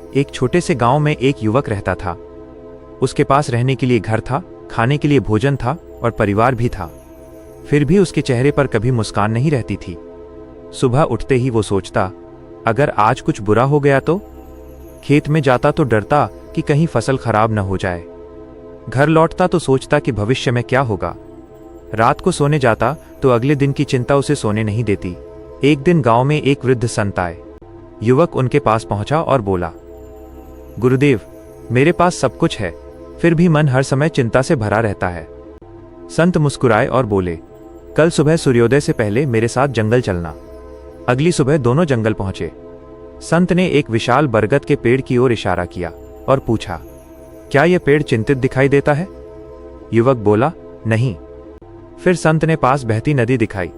एक छोटे से गांव में एक युवक रहता था। उसके पास रहने के लिए घर था, खाने के लिए भोजन था और परिवार भी था। फिर भी उसके चेहरे पर कभी मुस्कान नहीं रहती थी। सुबह उठते ही वो सोचता, अगर आज कुछ बुरा हो गया तो? खेत में जाता तो डरता कि कहीं फसल खराब न हो जाए। घर लौटता तो सोचता कि भविष्य में क्या होगा। रात को सोने जाता तो अगले दिन की चिंता उसे सोने नहीं देती। एक दिन गांव में एक वृद्ध संत आए। युवक उनके पास पहुंचा और बोला, गुरुदेव, मेरे पास सब कुछ है, फिर भी मन हर समय चिंता से भरा रहता है। संत मुस्कुराए और बोले, कल सुबह सूर्योदय से पहले मेरे साथ जंगल चलना। अगली सुबह दोनों जंगल पहुंचे। संत ने एक विशाल बरगद के पेड़ की ओर इशारा किया और पूछा, क्या यह पेड़ चिंतित दिखाई देता है? युवक बोला, नहीं। फिर संत ने पास बहती नदी दिखाई।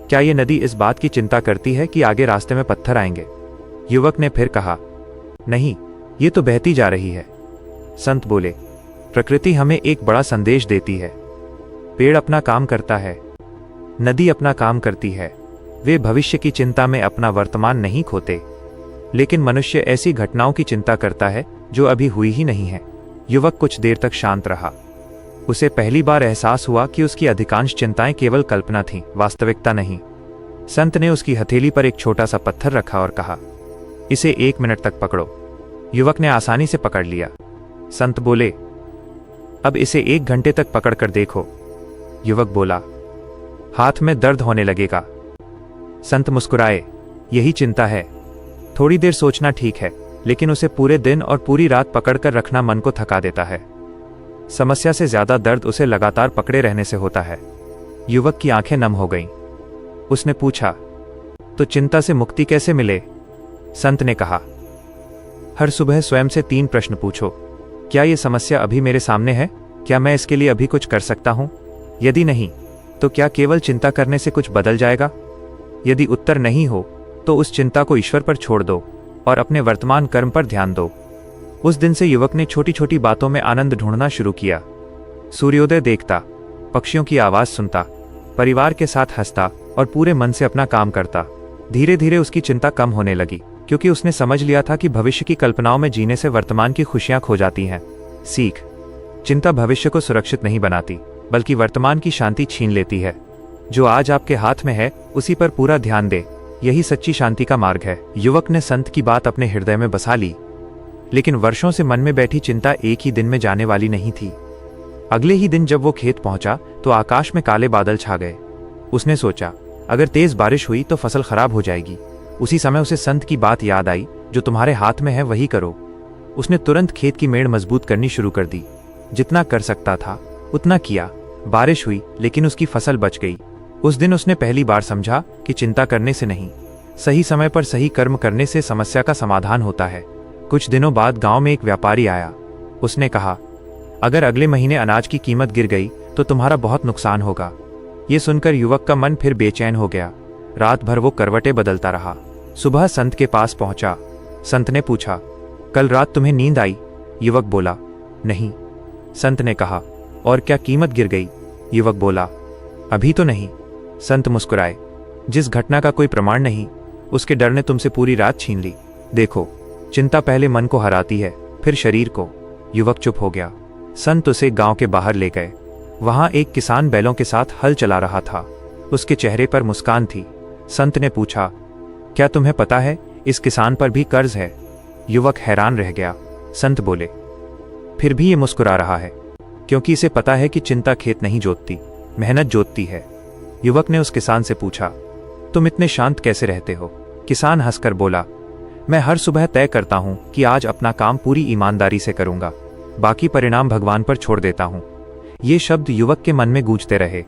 क्या यह नदी इस बात की चिंता करती है कि आगे रास्ते में पत्थर आएंगे? युवक ने फिर कहा, नहीं, ये तो बहती जा रही है। संत बोले, प्रकृति हमें एक बड़ा संदेश देती है। पेड़ अपना काम करता है, नदी अपना काम करती है। वे भविष्य की चिंता में अपना वर्तमान नहीं खोते, लेकिन मनुष्य ऐसी घटनाओं की चिंता करता है जो अभी हुई ही नहीं है। युवक कुछ देर तक शांत रहा। उसे पहली बार एहसास हुआ कि उसकी अधिकांश चिंताएं केवल कल्पना थीं, वास्तविकता नहीं। संत ने उसकी हथेली पर एक छोटा सा पत्थर रखा और कहा, इसे 1 मिनट तक पकड़ो। युवक ने आसानी से पकड़ लिया। संत बोले, अब इसे 1 घंटे तक पकड़कर देखो। युवक बोला, हाथ में दर्द होने लगेगा। संत मुस्कुराए, यही चिंता है। थोड़ी देर सोचना ठीक है, लेकिन उसे पूरे दिन और पूरी रात पकड़कर रखना मन को थका देता है। समस्या से ज्यादा दर्द उसे लगातार पकड़े रहने से होता है। युवक की आंखें नम हो गईं। उसने पूछा, तो चिंता से मुक्ति कैसे मिले? संत ने कहा, हर सुबह स्वयं से 3 प्रश्न पूछो। क्या यह समस्या अभी मेरे सामने है? क्या मैं इसके लिए अभी कुछ कर सकता हूं? यदि नहीं, तो क्या केवल चिंता करने से कुछ बदल जाएगा? यदि उत्तर नहीं हो, तो उस चिंता को ईश्वर पर छोड़ दो और अपने वर्तमान कर्म पर ध्यान दो। उस दिन से युवक ने छोटी छोटी बातों में आनंद ढूंढना शुरू किया। सूर्योदय देखता, पक्षियों की आवाज सुनता, परिवार के साथ हंसता और पूरे मन से अपना काम करता। धीरे धीरे उसकी चिंता कम होने लगी, क्योंकि उसने समझ लिया था कि भविष्य की कल्पनाओं में जीने से वर्तमान की खुशियां खो जाती हैं। सीख, चिंता भविष्य को सुरक्षित नहीं बनाती, बल्कि वर्तमान की शांति छीन लेती है। जो आज आपके हाथ में है, उसी पर पूरा ध्यान दे। यही सच्ची शांति का मार्ग है। युवक ने संत की बात अपने हृदय में बसा ली, लेकिन वर्षों से मन में बैठी चिंता एक ही दिन में जाने वाली नहीं थी। अगले ही दिन जब वो खेत पहुंचा तो आकाश में काले बादल छा गए। उसने सोचा, अगर तेज बारिश हुई तो फसल खराब हो जाएगी। उसी समय उसे संत की बात याद आई, जो तुम्हारे हाथ में है वही करो। उसने तुरंत खेत की मेड़ मजबूत करनी शुरू कर दी। जितना कर सकता था उतना किया। बारिश हुई, लेकिन उसकी फसल बच गई। उस दिन उसने पहली बार समझा कि चिंता करने से नहीं, सही समय पर सही कर्म करने से समस्या का समाधान होता है। कुछ दिनों बाद गांव में एक व्यापारी आया। उसने कहा, अगर अगले महीने अनाज की कीमत गिर गई तो तुम्हारा बहुत नुकसान होगा। ये सुनकर युवक का मन फिर बेचैन हो गया। रात भर वो करवटें बदलता रहा। सुबह संत के पास पहुंचा। संत ने पूछा, कल रात तुम्हें नींद आई? युवक बोला, नहीं। संत ने कहा, और क्या कीमत गिर गई? युवक बोला, अभी तो नहीं। संत मुस्कुराए, जिस घटना का कोई प्रमाण नहीं, उसके डर ने तुमसे पूरी रात छीन ली। देखो, चिंता पहले मन को हराती है, फिर शरीर को। युवक चुप हो गया। संत उसे गांव के बाहर ले गए। वहां एक किसान बैलों के साथ हल चला रहा था। उसके चेहरे पर मुस्कान थी। संत ने पूछा, क्या तुम्हें पता है इस किसान पर भी कर्ज है? युवक हैरान रह गया। संत बोले, फिर भी ये मुस्कुरा रहा है, क्योंकि इसे पता है कि चिंता खेत नहीं जोतती, मेहनत जोतती है। युवक ने उस किसान से पूछा, तुम इतने शांत कैसे रहते हो? किसान हंसकर बोला, मैं हर सुबह तय करता हूं कि आज अपना काम पूरी ईमानदारी से करूंगा, बाकी परिणाम भगवान पर छोड़ देता हूं। ये शब्द युवक के मन में गूंजते रहे।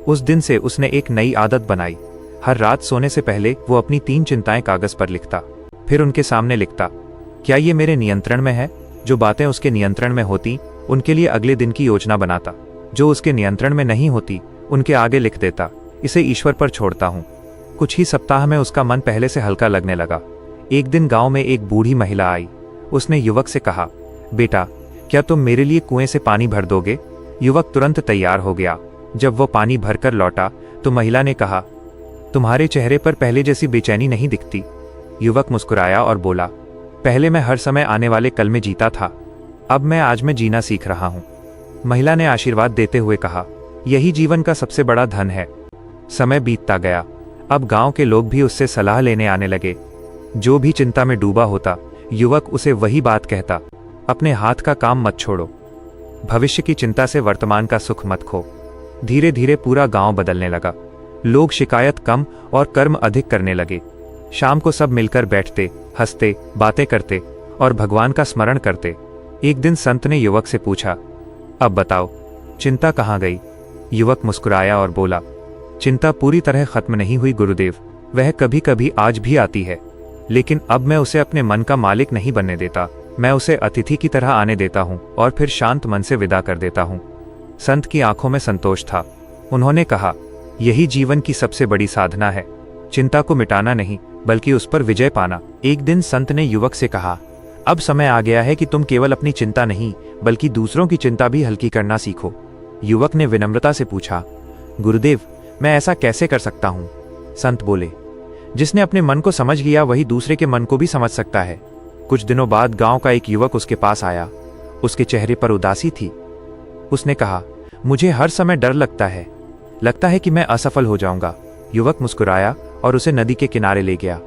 उस दिन से उसने एक नई आदत बनाई। हर रात सोने से पहले वो अपनी 3 चिंताएं कागज पर लिखता, फिर उनके सामने लिखता, क्या ये मेरे नियंत्रण में है? जो बातें उसके नियंत्रण में होती उनके लिए अगले दिन की योजना बनाता, जो उसके नियंत्रण में नहीं होती उनके आगे लिख देता, इसे ईश्वर पर छोड़ता हूं। कुछ ही सप्ताह में उसका मन पहले से हल्का लगने लगा। एक दिन गांव में एक बूढ़ी महिला आई। उसने युवक से कहा, बेटा, क्या तुम मेरे लिए कुएं से पानी भर दोगे? युवक तुरंत तैयार हो गया। जब वो पानी भरकर लौटा तो महिला ने कहा, तुम्हारे चेहरे पर पहले जैसी बेचैनी नहीं दिखती। युवक मुस्कुराया और बोला, पहले मैं हर समय आने वाले कल में जीता था, अब मैं आज में जीना सीख रहा हूं। महिला ने आशीर्वाद देते हुए कहा, यही जीवन का सबसे बड़ा धन है। समय बीतता गया। अब गांव के लोग भी उससे सलाह लेने आने लगे। जो भी चिंता में डूबा होता, युवक उसे वही बात कहता, अपने हाथ का काम मत छोड़ो, भविष्य की चिंता से वर्तमान का सुख मत खो। धीरे धीरे पूरा गांव बदलने लगा। लोग शिकायत कम और कर्म अधिक करने लगे। शाम को सब मिलकर बैठते, हंसते, बातें करते और भगवान का स्मरण करते। एक दिन संत ने युवक से पूछा, अब बताओ, चिंता कहाँ गई? युवक मुस्कुराया और बोला, चिंता पूरी तरह खत्म नहीं हुई गुरुदेव, वह कभी कभी आज भी आती है, लेकिन अब मैं उसे अपने मन का मालिक नहीं बनने देता। मैं उसे अतिथि की तरह आने देता हूँ और फिर शांत मन से विदा कर देता हूँ। संत की आंखों में संतोष था। उन्होंने कहा, यही जीवन की सबसे बड़ी साधना है, चिंता को मिटाना नहीं बल्कि उस पर विजय पाना। एक दिन संत ने युवक से कहा, अब समय आ गया है कि तुम केवल अपनी चिंता नहीं बल्कि दूसरों की चिंता भी हल्की करना सीखो। युवक ने विनम्रता से पूछा, गुरुदेव, मैं ऐसा कैसे कर सकता हूँ? संत बोले, जिसने अपने मन को समझ लिया वही दूसरे के मन को भी समझ सकता है। कुछ दिनों बाद गांव का एक युवक उसके पास आया। उसके चेहरे पर उदासी थी। उसने कहा, मुझे हर समय डर लगता है कि मैं असफल हो जाऊंगा। युवक मुस्कुराया और उसे नदी के किनारे ले गया।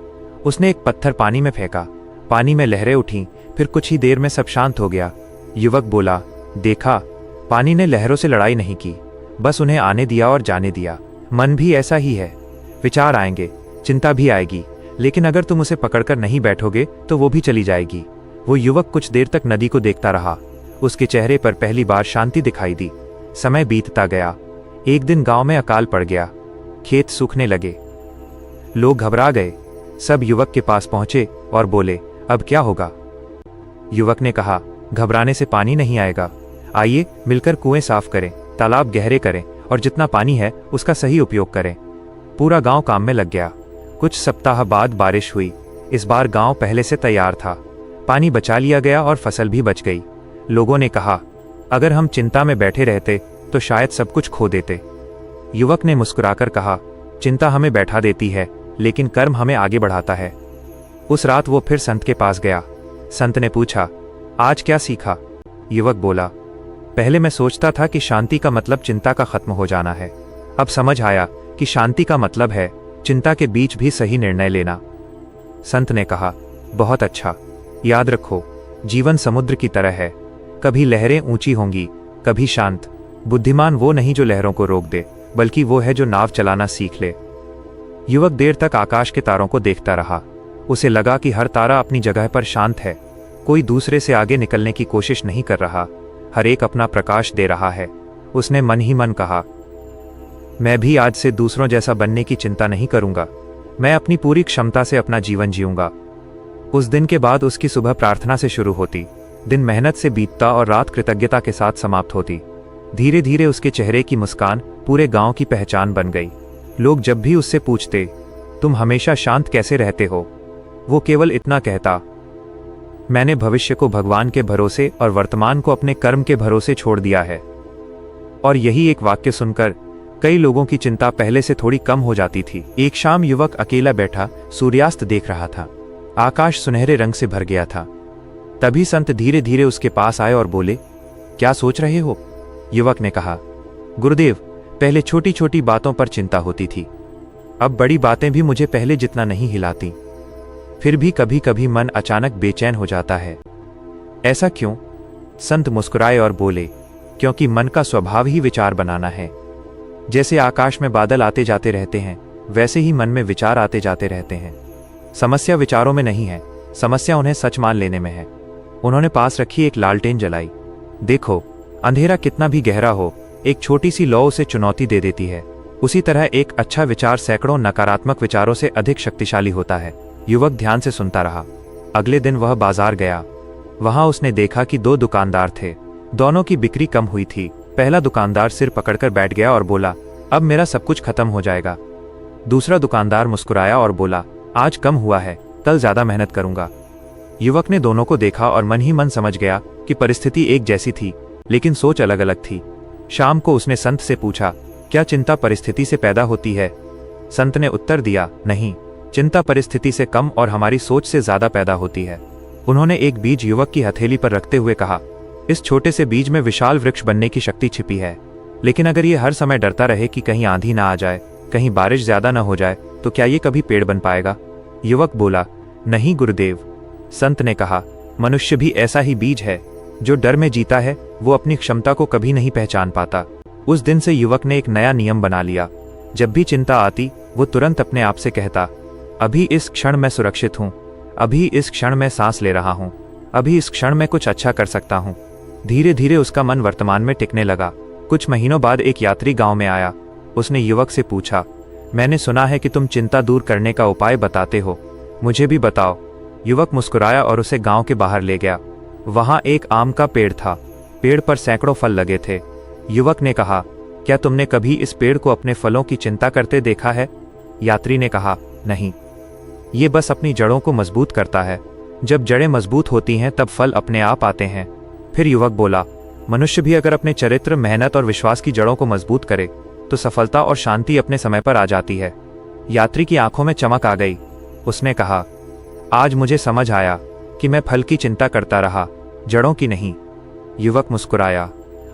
उसने एक पत्थर पानी में फेंका। पानी में लहरें उठीं, फिर कुछ ही देर में सब शांत हो गया। युवक बोला, देखा, पानी ने लहरों से लड़ाई नहीं की, बस उन्हें आने दिया और जाने दिया। मन भी ऐसा ही है, विचार आएंगे, चिंता भी आएगी, लेकिन अगर तुम उसे पकड़कर नहीं बैठोगे तो वो भी चली जाएगी। वो युवक कुछ देर तक नदी को देखता रहा। उसके चेहरे पर पहली बार शांति दिखाई दी। समय बीतता गया। एक दिन गांव में अकाल पड़ गया। खेत सूखने लगे। लोग घबरा गए। सब युवक के पास पहुंचे और बोले, अब क्या होगा? युवक ने कहा, घबराने से पानी नहीं आएगा। आइए मिलकर कुएं साफ करें, तालाब गहरे करें और जितना पानी है उसका सही उपयोग करें। पूरा गांव काम में लग गया। कुछ सप्ताह बाद बारिश हुई। इस बार गांव पहले से तैयार था। पानी बचा लिया गया और फसल भी बच गई। लोगों ने कहा, अगर हम चिंता में बैठे रहते तो शायद सब कुछ खो देते। युवक ने मुस्कुराकर कहा, चिंता हमें बैठा देती है लेकिन कर्म हमें आगे बढ़ाता है। उस रात वो फिर संत के पास गया। संत ने पूछा, आज क्या सीखा? युवक बोला, पहले मैं सोचता था कि शांति का मतलब चिंता का खत्म हो जाना है। अब समझ आया कि शांति का मतलब है चिंता के बीच भी सही निर्णय लेना। संत ने कहा, बहुत अच्छा, याद रखो, जीवन समुद्र की तरह है, कभी लहरें ऊंची होंगी, कभी शांत। बुद्धिमान वो नहीं जो लहरों को रोक दे, बल्कि वो है जो नाव चलाना सीख ले। युवक देर तक आकाश के तारों को देखता रहा। उसे लगा कि हर तारा अपनी जगह पर शांत है। कोई दूसरे से आगे निकलने की कोशिश नहीं कर रहा, हर एक अपना प्रकाश दे रहा है। उसने मन ही मन कहा, मैं भी आज से दूसरों जैसा बनने की चिंता नहीं करूंगा, मैं अपनी पूरी क्षमता से अपना जीवन जीऊंगा। उस दिन के बाद उसकी सुबह प्रार्थना से शुरू होती, दिन मेहनत से बीतता और रात कृतज्ञता के साथ समाप्त होती। धीरे धीरे उसके चेहरे की मुस्कान पूरे गांव की पहचान बन गई। लोग जब भी उससे पूछते, तुम हमेशा शांत कैसे रहते हो, वो केवल इतना कहता, मैंने भविष्य को भगवान के भरोसे और वर्तमान को अपने कर्म के भरोसे छोड़ दिया है। और यही एक वाक्य सुनकर कई लोगों की चिंता पहले से थोड़ी कम हो जाती थी। एक शाम युवक अकेला बैठा सूर्यास्त देख रहा था। आकाश सुनहरे रंग से भर गया था। तभी संत धीरे धीरे उसके पास आए और बोले, क्या सोच रहे हो? युवक ने कहा, गुरुदेव, पहले छोटी छोटी बातों पर चिंता होती थी, अब बड़ी बातें भी मुझे पहले जितना नहीं हिलाती। फिर भी कभी कभी मन अचानक बेचैन हो जाता है। ऐसा क्यों? संत मुस्कुराए और बोले, क्योंकि मन का स्वभाव ही विचार बनाना है। जैसे आकाश में बादल आते जाते रहते हैं, वैसे ही मन में विचार आते जाते रहते हैं। समस्या विचारों में नहीं है, समस्या उन्हें सच मान लेने में है। उन्होंने पास रखी एक लालटेन जलाई। देखो, अंधेरा कितना भी गहरा हो, एक छोटी सी लौ उसे चुनौती दे देती है। उसी तरह एक अच्छा विचार सैकड़ों नकारात्मक विचारों से अधिक शक्तिशाली होता है। युवक ध्यान से सुनता रहा। अगले दिन वह बाजार गया। वहां उसने देखा कि दो दुकानदार थे। दोनों की बिक्री कम हुई थी। पहला दुकानदार सिर पकड़कर बैठ गया और बोला, अब मेरा सब कुछ खत्म हो जाएगा। दूसरा दुकानदार मुस्कुराया और बोला, आज कम हुआ है, कल ज्यादा मेहनत करूंगा। युवक ने दोनों को देखा और मन ही मन समझ गया कि परिस्थिति एक जैसी थी, लेकिन सोच अलग अलग थी। शाम को उसने संत से पूछा, क्या चिंता परिस्थिति से पैदा होती है? संत ने उत्तर दिया, नहीं, चिंता परिस्थिति से कम और हमारी सोच से ज्यादा पैदा होती है। उन्होंने एक बीज युवक की हथेली पर रखते हुए कहा, इस छोटे से बीज में विशाल वृक्ष बनने की शक्ति छिपी है, लेकिन अगर ये हर समय डरता रहे कि कहीं आंधी ना आ जाए, कहीं बारिश ज्यादा न हो जाए, तो क्या ये कभी पेड़ बन पाएगा? युवक बोला, नहीं गुरुदेव। संत ने कहा, मनुष्य भी ऐसा ही बीज है, जो डर में जीता है वो अपनी क्षमता को कभी नहीं पहचान पाता। उस दिन से युवक ने एक नया नियम बना लिया। जब भी चिंता आती वो तुरंत अपने आप से कहता, अभी इस क्षण मैं सुरक्षित हूँ, अभी इस क्षण मैं सांस ले रहा हूँ, अभी इस क्षण मैं कुछ अच्छा कर सकता हूँ। धीरे धीरे उसका मन वर्तमान में टिकने लगा। कुछ महीनों बाद एक यात्री गांव में आया। उसने युवक से पूछा, मैंने सुना है कि तुम चिंता दूर करने का उपाय बताते हो, मुझे भी बताओ। युवक मुस्कुराया और उसे गांव के बाहर ले गया। वहां एक आम का पेड़ था। पेड़ पर सैकड़ों फल लगे थे। युवक ने कहा, क्या तुमने कभी इस पेड़ को अपने फलों की चिंता करते देखा है? यात्री ने कहा, नहीं, ये बस अपनी जड़ों को मजबूत करता है। जब जड़ें मजबूत होती हैं तब फल अपने आप आते हैं। फिर युवक बोला, मनुष्य भी अगर अपने चरित्र, मेहनत और विश्वास की जड़ों को मजबूत करे तो सफलता और शांति अपने समय पर आ जाती है। यात्री की आंखों में चमक आ गई। उसने कहा, आज मुझे समझ आया कि मैं फल की चिंता करता रहा, जड़ों की नहीं। युवक मुस्कुराया।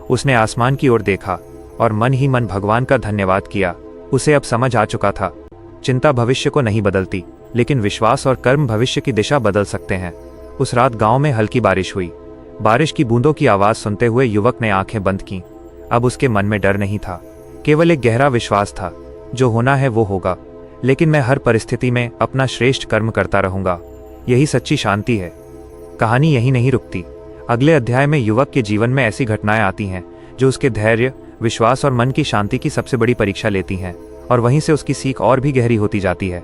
उसने आसमान की ओर देखा और मन ही मन भगवान का धन्यवाद किया। उसे अब समझ आ चुका था, चिंता भविष्य को नहीं बदलती, लेकिन विश्वास और कर्म भविष्य की दिशा बदल सकते हैं। उस रात गांव में हल्की बारिश हुई। बारिश की बूंदों की आवाज सुनते हुए युवक ने आंखें बंद की। अब उसके मन में डर नहीं था, केवल एक गहरा विश्वास था, जो होना है वो होगा, लेकिन मैं हर परिस्थिति में अपना श्रेष्ठ कर्म करता रहूंगा। यही सच्ची शांति है। कहानी यही नहीं रुकती। अगले अध्याय में युवक के जीवन में ऐसी घटनाएं आती हैं जो उसके धैर्य, विश्वास और मन की शांति की सबसे बड़ी परीक्षा लेती हैं, और वहीं से उसकी सीख और भी गहरी होती जाती है।